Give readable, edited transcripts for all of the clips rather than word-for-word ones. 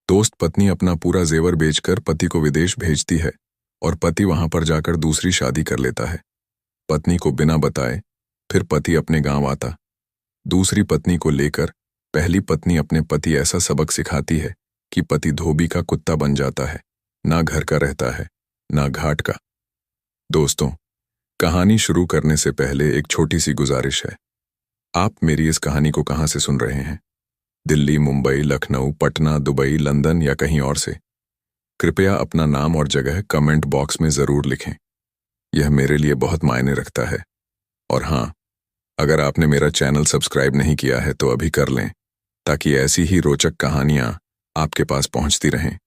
दोस्त पत्नी अपना पूरा जेवर बेचकर पति को विदेश भेजती है और पति वहां पर जाकर दूसरी शादी कर लेता है। पत्नी को बिना बताए फिर पति अपने गांव आता। दूसरी पत्नी को लेकर पहली पत्नी अपने पति ऐसा सबक सिखाती है कि पति धोबी का कुत्ता बन जाता है, ना घर का रहता है ना घाट का। दोस्तों, कहानी शुरू करने से पहले एक छोटी सी गुजारिश है। आप मेरी इस कहानी को कहां से सुन रहे हैं? दिल्ली, मुंबई, लखनऊ, पटना, दुबई, लंदन या कहीं और से? कृपया अपना नाम और जगह कमेंट बॉक्स में जरूर लिखें। यह मेरे लिए बहुत मायने रखता है। और हाँ, अगर आपने मेरा चैनल सब्सक्राइब नहीं किया है तो अभी कर लें, ताकि ऐसी ही रोचक कहानियां आपके पास पहुंचती रहें।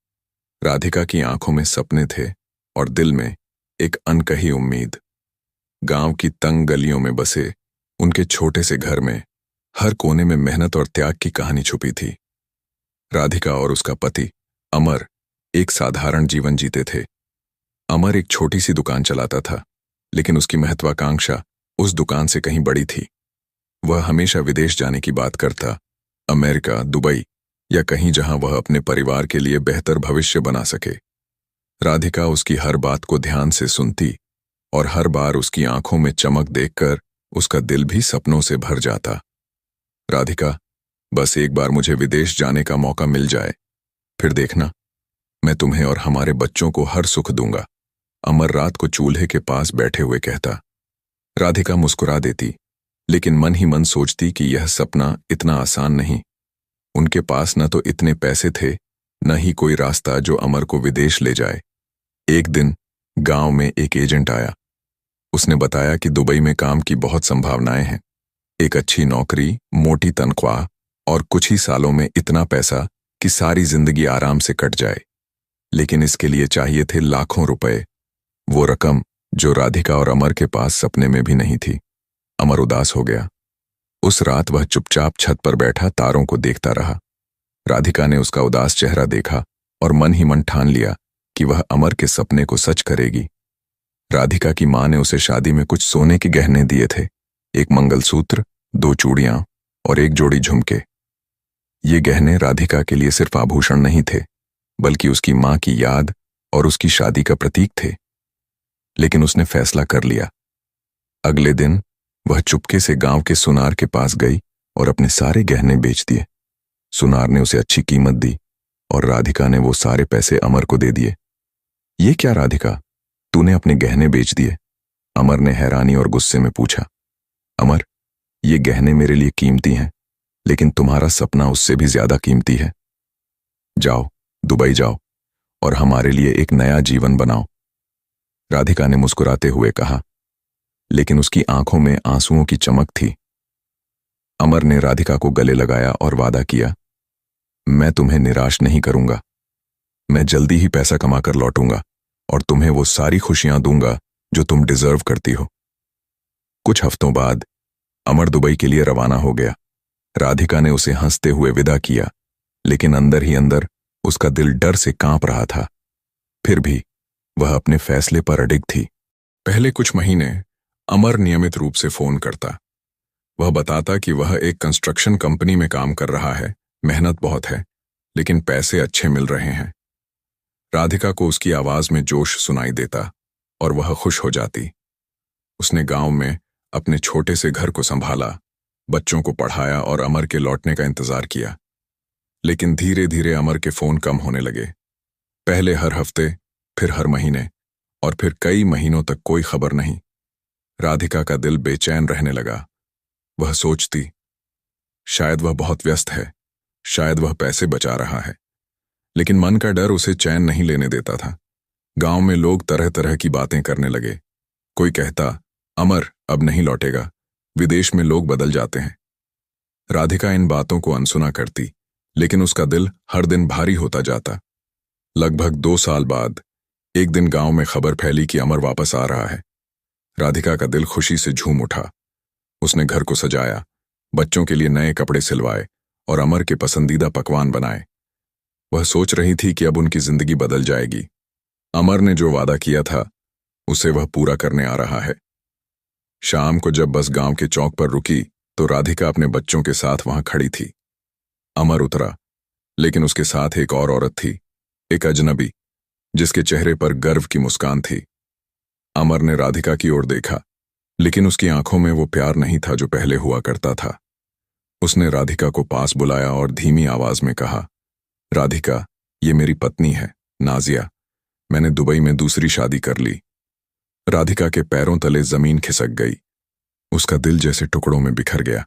राधिका की आंखों में सपने थे और दिल में एक अनकही उम्मीद। गांव की तंग गलियों में बसे उनके छोटे से घर में हर कोने में मेहनत और त्याग की कहानी छुपी थी। राधिका और उसका पति अमर एक साधारण जीवन जीते थे। अमर एक छोटी सी दुकान चलाता था, लेकिन उसकी महत्वाकांक्षा उस दुकान से कहीं बड़ी थी। वह हमेशा विदेश जाने की बात करता, अमेरिका, दुबई या कहीं जहां वह अपने परिवार के लिए बेहतर भविष्य बना सके। राधिका उसकी हर बात को ध्यान से सुनती और हर बार उसकी आंखों में चमक देखकर उसका दिल भी सपनों से भर जाता। राधिका, बस एक बार मुझे विदेश जाने का मौका मिल जाए, फिर देखना, मैं तुम्हें और हमारे बच्चों को हर सुख दूंगा, अमर रात को चूल्हे के पास बैठे हुए कहता। राधिका मुस्कुरा देती, लेकिन मन ही मन सोचती कि यह सपना इतना आसान नहीं। उनके पास न तो इतने पैसे थे, न ही कोई रास्ता जो अमर को विदेश ले जाए। एक दिन गांव में एक एजेंट आया। उसने बताया कि दुबई में काम की बहुत संभावनाएं हैं। एक अच्छी नौकरी, मोटी तनख्वाह और कुछ ही सालों में इतना पैसा कि सारी जिंदगी आराम से कट जाए। लेकिन इसके लिए चाहिए थे लाखों रुपए, वो रकम जो राधिका और अमर के पास सपने में भी नहीं थी। अमर उदास हो गया। उस रात वह चुपचाप छत पर बैठा तारों को देखता रहा। राधिका ने उसका उदास चेहरा देखा और मन ही मन ठान लिया कि वह अमर के सपने को सच करेगी। राधिका की मां ने उसे शादी में कुछ सोने के गहने दिए थे, एक मंगलसूत्र, 2 चूड़ियां और एक जोड़ी झुमके। ये गहने राधिका के लिए सिर्फ आभूषण नहीं थे, बल्कि उसकी मां की याद और उसकी शादी का प्रतीक थे। लेकिन उसने फैसला कर लिया। अगले दिन वह चुपके से गांव के सुनार के पास गई और अपने सारे गहने बेच दिए। सुनार ने उसे अच्छी कीमत दी और राधिका ने वो सारे पैसे अमर को दे दिए। ये क्या राधिका, तूने अपने गहने बेच दिए? अमर ने हैरानी और गुस्से में पूछा। अमर, ये गहने मेरे लिए कीमती हैं, लेकिन तुम्हारा सपना उससे भी ज्यादा कीमती है। जाओ, दुबई जाओ और हमारे लिए एक नया जीवन बनाओ, राधिका ने मुस्कुराते हुए कहा, लेकिन उसकी आंखों में आंसुओं की चमक थी। अमर ने राधिका को गले लगाया और वादा किया, मैं तुम्हें निराश नहीं करूंगा। मैं जल्दी ही पैसा कमाकर लौटूंगा और तुम्हें वो सारी खुशियां दूंगा जो तुम डिजर्व करती हो। कुछ हफ्तों बाद अमर दुबई के लिए रवाना हो गया। राधिका ने उसे हंसते हुए विदा किया, लेकिन अंदर ही अंदर उसका दिल डर से कांप रहा था। फिर भी वह अपने फैसले पर अडिग थी। पहले कुछ महीने अमर नियमित रूप से फोन करता। वह बताता कि वह एक कंस्ट्रक्शन कंपनी में काम कर रहा है, मेहनत बहुत है, लेकिन पैसे अच्छे मिल रहे हैं। राधिका को उसकी आवाज में जोश सुनाई देता और वह खुश हो जाती। उसने गांव में अपने छोटे से घर को संभाला, बच्चों को पढ़ाया और अमर के लौटने का इंतजार किया। लेकिन धीरे धीरे अमर के फोन कम होने लगे। पहले हर हफ्ते, फिर हर महीने और फिर कई महीनों तक कोई खबर नहीं। राधिका का दिल बेचैन रहने लगा। वह सोचती, शायद वह बहुत व्यस्त है, शायद वह पैसे बचा रहा है। लेकिन मन का डर उसे चैन नहीं लेने देता था। गांव में लोग तरह तरह की बातें करने लगे। कोई कहता, अमर अब नहीं लौटेगा, विदेश में लोग बदल जाते हैं। राधिका इन बातों को अनसुना करती, लेकिन उसका दिल हर दिन भारी होता जाता। लगभग 2 साल बाद एक दिन गांव में खबर फैली कि अमर वापस आ रहा है। राधिका का दिल खुशी से झूम उठा। उसने घर को सजाया, बच्चों के लिए नए कपड़े सिलवाए और अमर के पसंदीदा पकवान बनाए। वह सोच रही थी कि अब उनकी जिंदगी बदल जाएगी। अमर ने जो वादा किया था उसे वह पूरा करने आ रहा है। शाम को जब बस गांव के चौक पर रुकी तो राधिका अपने बच्चों के साथ वहां खड़ी थी। अमर उतरा, लेकिन उसके साथ एक और औरत थी, एक अजनबी, जिसके चेहरे पर गर्व की मुस्कान थी। अमर ने राधिका की ओर देखा, लेकिन उसकी आंखों में वो प्यार नहीं था जो पहले हुआ करता था। उसने राधिका को पास बुलाया और धीमी आवाज में कहा, राधिका, ये मेरी पत्नी है, नाजिया। मैंने दुबई में दूसरी शादी कर ली। राधिका के पैरों तले जमीन खिसक गई। उसका दिल जैसे टुकड़ों में बिखर गया।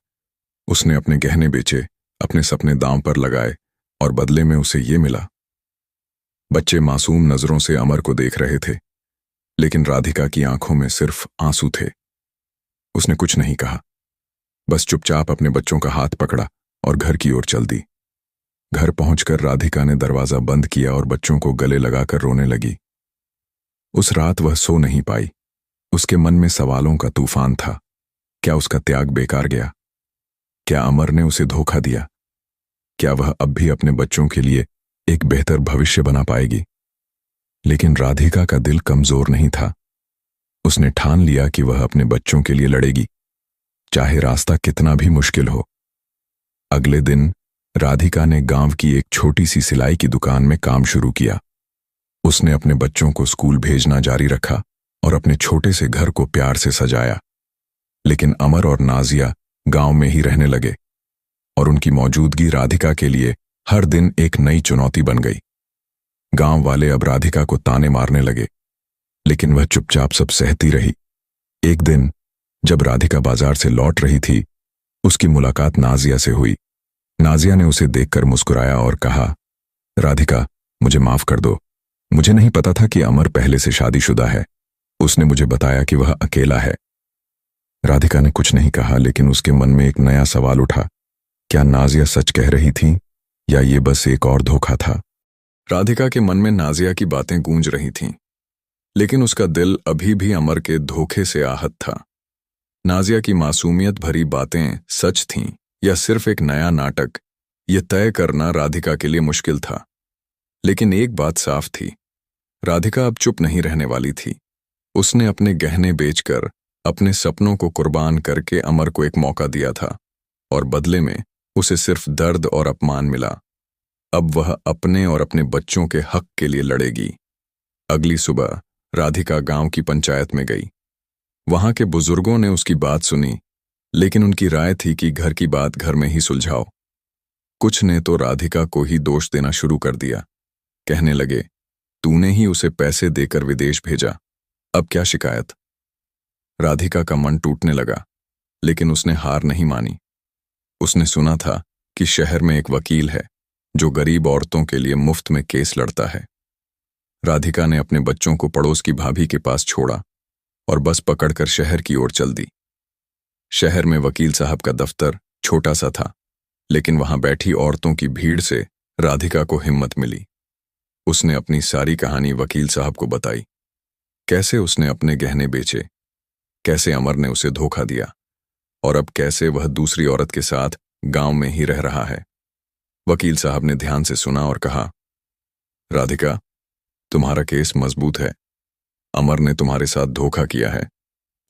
उसने अपने गहने बेचे, अपने सपने दांव पर लगाए, और बदले में उसे ये मिला। बच्चे मासूम नजरों से अमर को देख रहे थे, लेकिन राधिका की आंखों में सिर्फ आंसू थे। उसने कुछ नहीं कहा, बस चुपचाप अपने बच्चों का हाथ पकड़ा और घर की ओर चल दी। घर पहुंचकर राधिका ने दरवाजा बंद किया और बच्चों को गले लगाकर रोने लगी। उस रात वह सो नहीं पाई। उसके मन में सवालों का तूफान था। क्या उसका त्याग बेकार गया? क्या अमर ने उसे धोखा दिया? क्या वह अब भी अपने बच्चों के लिए एक बेहतर भविष्य बना पाएगी? लेकिन राधिका का दिल कमजोर नहीं था। उसने ठान लिया कि वह अपने बच्चों के लिए लड़ेगी, चाहे रास्ता कितना भी मुश्किल हो। अगले दिन राधिका ने गांव की एक छोटी सी सिलाई की दुकान में काम शुरू किया। उसने अपने बच्चों को स्कूल भेजना जारी रखा और अपने छोटे से घर को प्यार से सजाया। लेकिन अमर और नाजिया गांव में ही रहने लगे, और उनकी मौजूदगी राधिका के लिए हर दिन एक नई चुनौती बन गई। गांव वाले अब राधिका को ताने मारने लगे, लेकिन वह चुपचाप सब सहती रही। एक दिन जब राधिका बाजार से लौट रही थी, उसकी मुलाकात नाजिया से हुई। नाजिया ने उसे देखकर मुस्कुराया और कहा, राधिका, मुझे माफ कर दो। मुझे नहीं पता था कि अमर पहले से शादीशुदा है। उसने मुझे बताया कि वह अकेला है। राधिका ने कुछ नहीं कहा, लेकिन उसके मन में एक नया सवाल उठा। क्या नाजिया सच कह रही थी, या ये बस एक और धोखा था? राधिका के मन में नाजिया की बातें गूंज रही थीं, लेकिन उसका दिल अभी भी अमर के धोखे से आहत था। नाजिया की मासूमियत भरी बातें सच थीं या सिर्फ एक नया नाटक, यह तय करना राधिका के लिए मुश्किल था। लेकिन एक बात साफ थी, राधिका अब चुप नहीं रहने वाली थी। उसने अपने गहने बेचकर, अपने सपनों को कुर्बान करके अमर को एक मौका दिया था, और बदले में उसे सिर्फ दर्द और अपमान मिला। अब वह अपने और अपने बच्चों के हक के लिए लड़ेगी। अगली सुबह राधिका गांव की पंचायत में गई। वहां के बुजुर्गों ने उसकी बात सुनी, लेकिन उनकी राय थी कि घर की बात घर में ही सुलझाओ। कुछ ने तो राधिका को ही दोष देना शुरू कर दिया। कहने लगे, तूने ही उसे पैसे देकर विदेश भेजा, अब क्या शिकायत? राधिका का मन टूटने लगा, लेकिन उसने हार नहीं मानी। उसने सुना था कि शहर में एक वकील है जो गरीब औरतों के लिए मुफ्त में केस लड़ता है। राधिका ने अपने बच्चों को पड़ोस की भाभी के पास छोड़ा और बस पकड़कर शहर की ओर चल दी। शहर में वकील साहब का दफ्तर छोटा सा था, लेकिन वहां बैठी औरतों की भीड़ से राधिका को हिम्मत मिली। उसने अपनी सारी कहानी वकील साहब को बताई। कैसे उसने अपने गहने बेचे, कैसे अमर ने उसे धोखा दिया, और अब कैसे वह दूसरी औरत के साथ गांव में ही रह रहा है। वकील साहब ने ध्यान से सुना और कहा, राधिका, तुम्हारा केस मजबूत है। अमर ने तुम्हारे साथ धोखा किया है,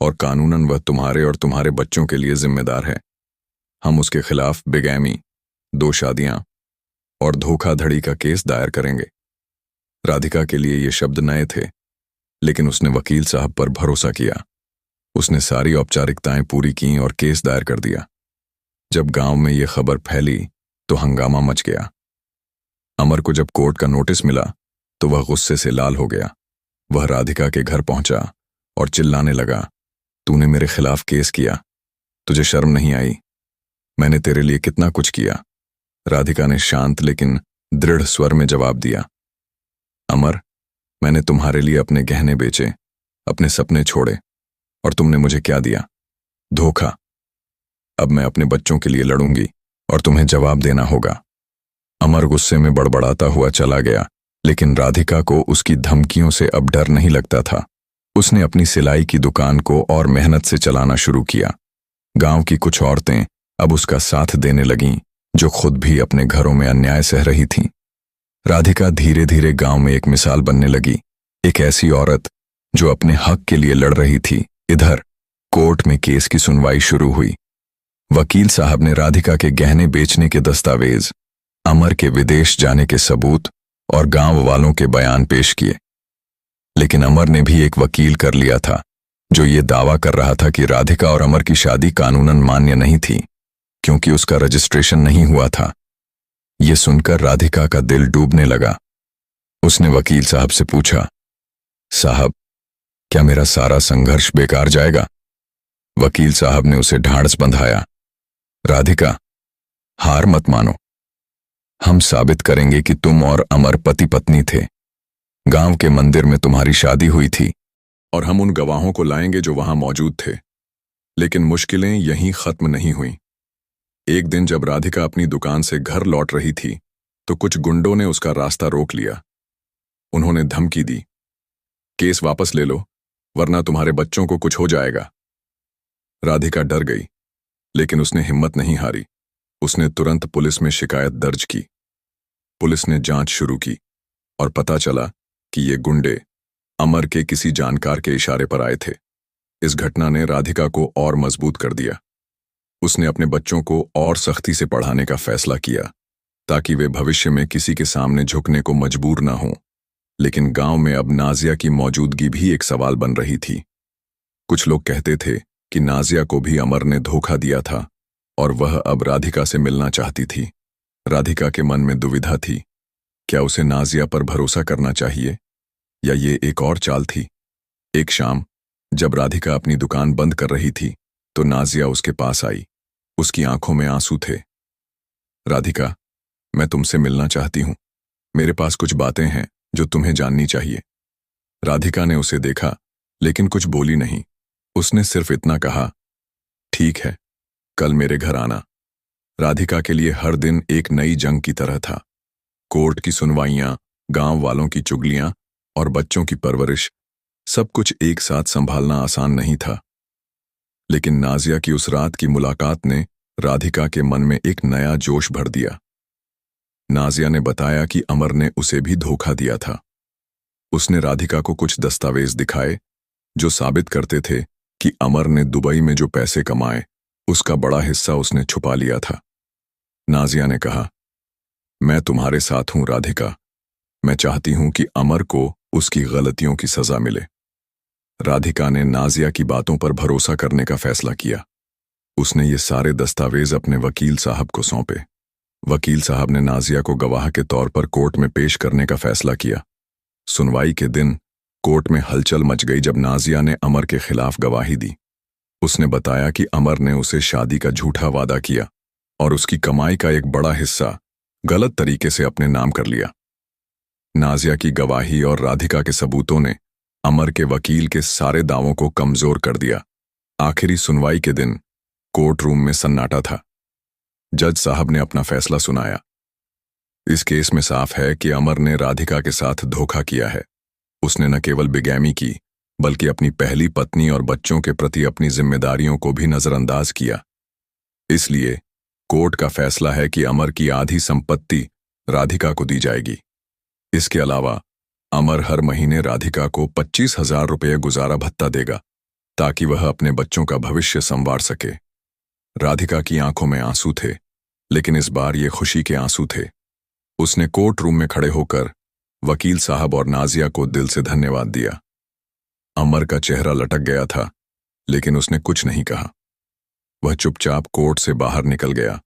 और कानूनन वह तुम्हारे और तुम्हारे बच्चों के लिए जिम्मेदार है। हम उसके खिलाफ बेगैमी, 2 शादियां और धोखाधड़ी का केस दायर करेंगे। राधिका के लिए ये शब्द नए थे, लेकिन उसने वकील साहब पर भरोसा किया। उसने सारी औपचारिकताएं पूरी की और केस दायर कर दिया। जब गांव में ये खबर फैली तो हंगामा मच गया। अमर को जब कोर्ट का नोटिस मिला तो वह गुस्से से लाल हो गया। वह राधिका के घर पहुंचा और चिल्लाने लगा, तूने मेरे खिलाफ केस किया, तुझे शर्म नहीं आई? मैंने तेरे लिए कितना कुछ किया। राधिका ने शांत लेकिन दृढ़ स्वर में जवाब दिया, अमर, मैंने तुम्हारे लिए अपने गहने बेचे, अपने सपने छोड़े, और तुमने मुझे क्या दिया? धोखा। अब मैं अपने बच्चों के लिए लड़ूंगी और तुम्हें जवाब देना होगा। अमर गुस्से में बड़बड़ाता हुआ चला गया, लेकिन राधिका को उसकी धमकियों से अब डर नहीं लगता था। उसने अपनी सिलाई की दुकान को और मेहनत से चलाना शुरू किया। गांव की कुछ औरतें अब उसका साथ देने लगीं, जो खुद भी अपने घरों में अन्याय सह रही थीं। राधिका धीरे धीरे गांव में एक मिसाल बनने लगी, एक ऐसी औरत जो अपने हक के लिए लड़ रही थी। इधर कोर्ट में केस की सुनवाई शुरू हुई। वकील साहब ने राधिका के गहने बेचने के दस्तावेज, अमर के विदेश जाने के सबूत और गांव वालों के बयान पेश किए। लेकिन अमर ने भी एक वकील कर लिया था जो ये दावा कर रहा था कि राधिका और अमर की शादी कानूनन मान्य नहीं थी क्योंकि उसका रजिस्ट्रेशन नहीं हुआ था। ये सुनकर राधिका का दिल डूबने लगा। उसने वकील साहब से पूछा, साहब, क्या मेरा सारा संघर्ष बेकार जाएगा? वकील साहब ने उसे ढांढस बंधाया, राधिका, हार मत मानो। हम साबित करेंगे कि तुम और अमर पति पत्नी थे। गांव के मंदिर में तुम्हारी शादी हुई थी और हम उन गवाहों को लाएंगे जो वहां मौजूद थे। लेकिन मुश्किलें यहीं खत्म नहीं हुई। एक दिन जब राधिका अपनी दुकान से घर लौट रही थी तो कुछ गुंडों ने उसका रास्ता रोक लिया। उन्होंने धमकी दी, केस वापस ले लो वरना तुम्हारे बच्चों को कुछ हो जाएगा। राधिका डर गई, लेकिन उसने हिम्मत नहीं हारी। उसने तुरंत पुलिस में शिकायत दर्ज की। पुलिस ने जांच शुरू की और पता चला कि ये गुंडे अमर के किसी जानकार के इशारे पर आए थे। इस घटना ने राधिका को और मजबूत कर दिया। उसने अपने बच्चों को और सख्ती से पढ़ाने का फैसला किया ताकि वे भविष्य में किसी के सामने झुकने को मजबूर न हों। लेकिन गांव में अब नाजिया की मौजूदगी भी एक सवाल बन रही थी। कुछ लोग कहते थे कि नाजिया को भी अमर ने धोखा दिया था और वह अब राधिका से मिलना चाहती थी। राधिका के मन में दुविधा थी, क्या उसे नाजिया पर भरोसा करना चाहिए या ये एक और चाल थी। एक शाम जब राधिका अपनी दुकान बंद कर रही थी तो नाजिया उसके पास आई। उसकी आंखों में आंसू थे। राधिका, मैं तुमसे मिलना चाहती हूं। मेरे पास कुछ बातें हैं जो तुम्हें जाननी चाहिए। राधिका ने उसे देखा लेकिन कुछ बोली नहीं। उसने सिर्फ इतना कहा, ठीक है, कल मेरे घर आना। राधिका के लिए हर दिन एक नई जंग की तरह था। कोर्ट की सुनवाइयां, गांव वालों की चुगलियां और बच्चों की परवरिश, सब कुछ एक साथ संभालना आसान नहीं था। लेकिन नाजिया की उस रात की मुलाकात ने राधिका के मन में एक नया जोश भर दिया। नाजिया ने बताया कि अमर ने उसे भी धोखा दिया था। उसने राधिका को कुछ दस्तावेज दिखाए जो साबित करते थे कि अमर ने दुबई में जो पैसे कमाए उसका बड़ा हिस्सा उसने छुपा लिया था। नाजिया ने कहा, मैं तुम्हारे साथ हूं राधिका। मैं चाहती हूं कि अमर को उसकी गलतियों की सजा मिले। राधिका ने नाजिया की बातों पर भरोसा करने का फैसला किया। उसने ये सारे दस्तावेज अपने वकील साहब को सौंपे। वकील साहब ने नाजिया को गवाह के तौर पर कोर्ट में पेश करने का फैसला किया। सुनवाई के दिन कोर्ट में हलचल मच गई जब नाजिया ने अमर के खिलाफ गवाही दी। उसने बताया कि अमर ने उसे शादी का झूठा वादा किया और उसकी कमाई का एक बड़ा हिस्सा गलत तरीके से अपने नाम कर लिया। नाजिया की गवाही और राधिका के सबूतों ने अमर के वकील के सारे दावों को कमजोर कर दिया। आखिरी सुनवाई के दिन कोर्ट रूम में सन्नाटा था। जज साहब ने अपना फैसला सुनाया। इस केस में साफ है कि अमर ने राधिका के साथ धोखा किया है। उसने न केवल बेगैमी की बल्कि अपनी पहली पत्नी और बच्चों के प्रति अपनी जिम्मेदारियों को भी नजरअंदाज किया। इसलिए कोर्ट का फैसला है कि अमर की आधी संपत्ति राधिका को दी जाएगी। इसके अलावा अमर हर महीने राधिका को 25,000 रुपये गुजारा भत्ता देगा ताकि वह अपने बच्चों का भविष्य संवार सके। राधिका की आंखों में आंसू थे, लेकिन इस बार ये खुशी के आंसू थे। उसने कोर्ट रूम में खड़े होकर वकील साहब और नाजिया को दिल से धन्यवाद दिया। अमर का चेहरा लटक गया था, लेकिन उसने कुछ नहीं कहा। वह चुपचाप कोर्ट से बाहर निकल गया।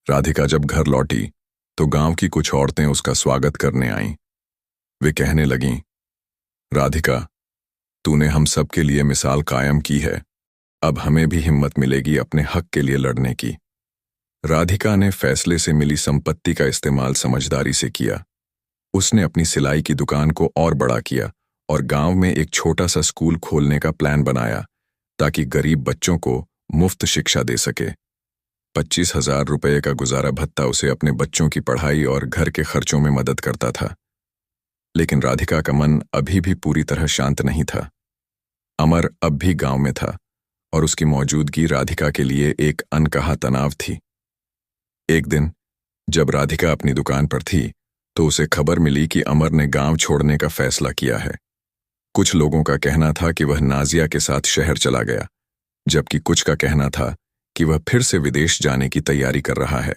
राधिका जब घर लौटी तो गांव की कुछ औरतें उसका स्वागत करने आईं। वे कहने लगीं, राधिका, तूने हम सब के लिए मिसाल कायम की है। अब हमें भी हिम्मत मिलेगी अपने हक के लिए लड़ने की। राधिका ने फैसले से मिली संपत्ति का इस्तेमाल समझदारी से किया। उसने अपनी सिलाई की दुकान को और बड़ा किया और गांव में एक छोटा सा स्कूल खोलने का प्लान बनाया ताकि गरीब बच्चों को मुफ्त शिक्षा दे सके। 25,000 रुपये का गुजारा भत्ता उसे अपने बच्चों की पढ़ाई और घर के खर्चों में मदद करता था। लेकिन राधिका का मन अभी भी पूरी तरह शांत नहीं था। अमर अब भी गांव में था और उसकी मौजूदगी राधिका के लिए एक अनकहा तनाव थी। एक दिन जब राधिका अपनी दुकान पर थी तो उसे खबर मिली कि अमर ने गांव छोड़ने का फैसला किया है। कुछ लोगों का कहना था कि वह नाजिया के साथ शहर चला गया, जबकि कुछ का कहना था कि वह फिर से विदेश जाने की तैयारी कर रहा है।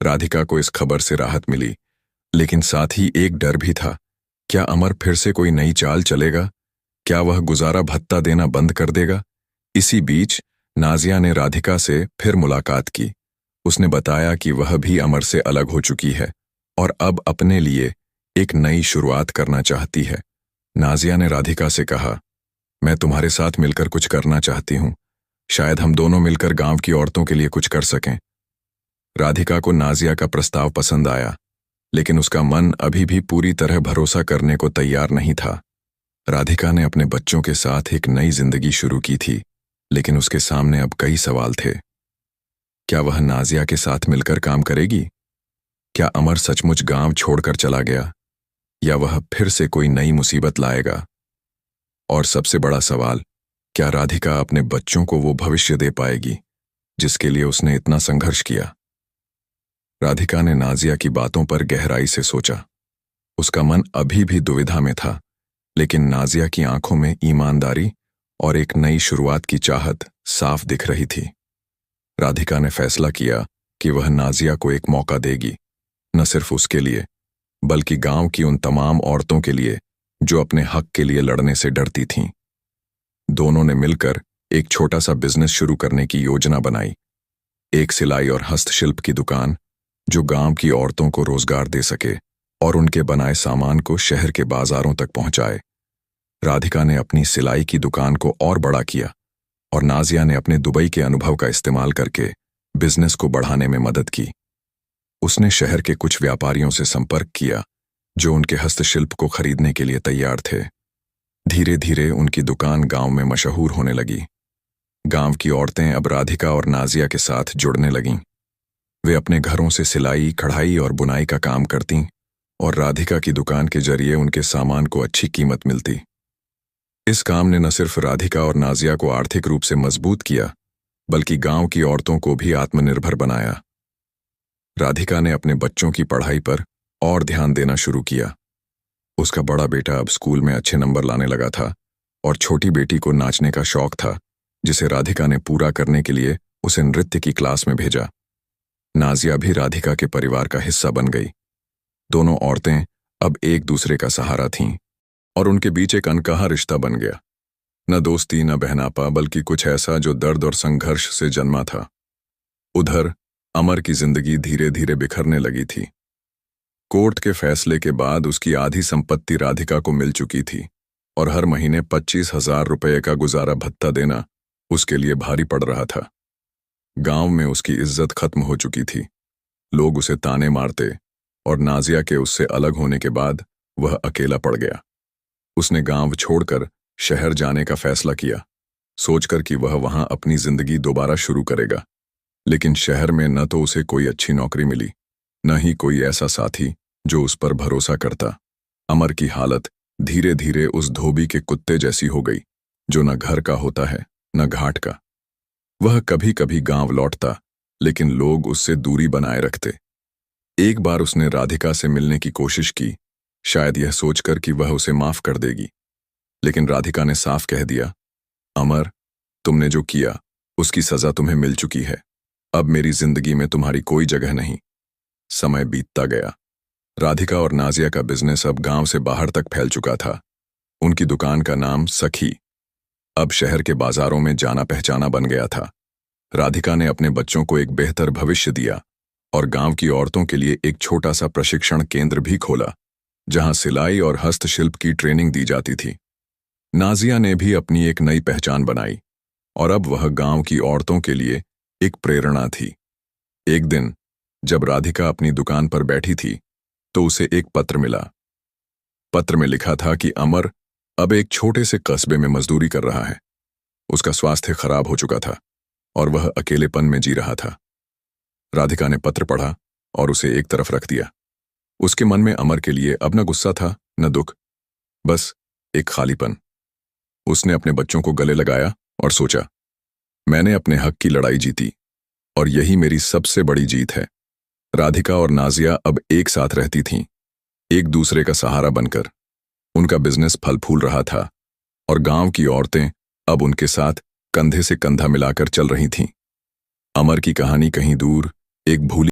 राधिका को इस खबर से राहत मिली, लेकिन साथ ही एक डर भी था। क्या अमर फिर से कोई नई चाल चलेगा? क्या वह गुजारा भत्ता देना बंद कर देगा? इसी बीच नाजिया ने राधिका से फिर मुलाकात की। उसने बताया कि वह भी अमर से अलग हो चुकी है और अब अपने लिए एक नई शुरुआत करना चाहती है। नाजिया ने राधिका से कहा, मैं तुम्हारे साथ मिलकर कुछ करना चाहती हूँ। शायद हम दोनों मिलकर गांव की औरतों के लिए कुछ कर सकें। राधिका को नाजिया का प्रस्ताव पसंद आया, लेकिन उसका मन अभी भी पूरी तरह भरोसा करने को तैयार नहीं था। राधिका ने अपने बच्चों के साथ एक नई जिंदगी शुरू की थी, लेकिन उसके सामने अब कई सवाल थे। क्या वह नाजिया के साथ मिलकर काम करेगी? क्या अमर सचमुच गांव छोड़कर चला गया, या वह फिर से कोई नई मुसीबत लाएगा? और सबसे बड़ा सवाल, क्या राधिका अपने बच्चों को वो भविष्य दे पाएगी जिसके लिए उसने इतना संघर्ष किया? राधिका ने नाजिया की बातों पर गहराई से सोचा। उसका मन अभी भी दुविधा में था, लेकिन नाजिया की आंखों में ईमानदारी और एक नई शुरुआत की चाहत साफ दिख रही थी। राधिका ने फैसला किया कि वह नाजिया को एक मौका देगी, न सिर्फ उसके लिए, बल्कि गांव की उन तमाम औरतों के लिए जो अपने हक के लिए लड़ने से डरती थीं। दोनों ने मिलकर एक छोटा सा बिजनेस शुरू करने की योजना बनाई। एक सिलाई और हस्तशिल्प की दुकान जो गांव की औरतों को रोजगार दे सके और उनके बनाए सामान को शहर के बाजारों तक पहुंचाए। राधिका ने अपनी सिलाई की दुकान को और बड़ा किया और नाजिया ने अपने दुबई के अनुभव का इस्तेमाल करके बिजनेस को बढ़ाने में मदद की। उसने शहर के कुछ व्यापारियों से संपर्क किया जो उनके हस्तशिल्प को खरीदने के लिए तैयार थे। धीरे धीरे उनकी दुकान गांव में मशहूर होने लगी। गांव की औरतें अब राधिका और नाजिया के साथ जुड़ने लगीं। वे अपने घरों से सिलाई, कढ़ाई और बुनाई का काम करतीं और राधिका की दुकान के जरिए उनके सामान को अच्छी कीमत मिलती। इस काम ने न सिर्फ राधिका और नाजिया को आर्थिक रूप से मजबूत किया, बल्कि गांव की औरतों को भी आत्मनिर्भर बनाया। राधिका ने अपने बच्चों की पढ़ाई पर और ध्यान देना शुरू किया। उसका बड़ा बेटा अब स्कूल में अच्छे नंबर लाने लगा था और छोटी बेटी को नाचने का शौक था, जिसे राधिका ने पूरा करने के लिए उसे नृत्य की क्लास में भेजा। नाजिया भी राधिका के परिवार का हिस्सा बन गई। दोनों औरतें अब एक दूसरे का सहारा थीं और उनके बीच एक अनकहा रिश्ता बन गया। न दोस्ती, न बहनापा, बल्कि कुछ ऐसा जो दर्द और संघर्ष से जन्मा था। उधर अमर की जिंदगी धीरे धीरे बिखरने लगी थी। कोर्ट के फैसले के बाद उसकी आधी संपत्ति राधिका को मिल चुकी थी और हर महीने 25,000 रुपये का गुजारा भत्ता देना उसके लिए भारी पड़ रहा था। गांव में उसकी इज्जत खत्म हो चुकी थी। लोग उसे ताने मारते और नाजिया के उससे अलग होने के बाद वह अकेला पड़ गया। उसने गांव छोड़कर शहर जाने का फैसला किया, सोचकर कि वह वहां अपनी जिंदगी दोबारा शुरू करेगा। लेकिन शहर में न तो उसे कोई अच्छी नौकरी मिली, न ही कोई ऐसा साथी जो उस पर भरोसा करता। अमर की हालत धीरे धीरे उस धोबी के कुत्ते जैसी हो गई जो न घर का होता है न घाट का। वह कभी कभी गांव लौटता, लेकिन लोग उससे दूरी बनाए रखते। एक बार उसने राधिका से मिलने की कोशिश की, शायद यह सोचकर कि वह उसे माफ कर देगी, लेकिन राधिका ने साफ कह दिया, अमर, तुमने जो किया उसकी सजा तुम्हें मिल चुकी है। अब मेरी जिंदगी में तुम्हारी कोई जगह नहीं। समय बीतता गया। राधिका और नाजिया का बिजनेस अब गांव से बाहर तक फैल चुका था। उनकी दुकान का नाम सखी अब शहर के बाजारों में जाना पहचाना बन गया था। राधिका ने अपने बच्चों को एक बेहतर भविष्य दिया और गांव की औरतों के लिए एक छोटा सा प्रशिक्षण केंद्र भी खोला, जहां सिलाई और हस्तशिल्प की ट्रेनिंग दी जाती थी। नाजिया ने भी अपनी एक नई पहचान बनाई और अब वह गांव की औरतों के लिए एक प्रेरणा थी। एक दिन जब राधिका अपनी दुकान पर बैठी थी, तो उसे एक पत्र मिला। पत्र में लिखा था कि अमर अब एक छोटे से कस्बे में मजदूरी कर रहा है। उसका स्वास्थ्य खराब हो चुका था और वह अकेलेपन में जी रहा था। राधिका ने पत्र पढ़ा और उसे एक तरफ रख दिया। उसके मन में अमर के लिए अब न गुस्सा था न दुख, बस एक खालीपन। उसने अपने बच्चों को गले लगाया और सोचा, मैंने अपने हक की लड़ाई जीती और यही मेरी सबसे बड़ी जीत है। राधिका और नाजिया अब एक साथ रहती थीं, एक दूसरे का सहारा बनकर। उनका बिजनेस फल फूल रहा था और गांव की औरतें अब उनके साथ कंधे से कंधा मिलाकर चल रही थीं। अमर की कहानी कहीं दूर एक भूली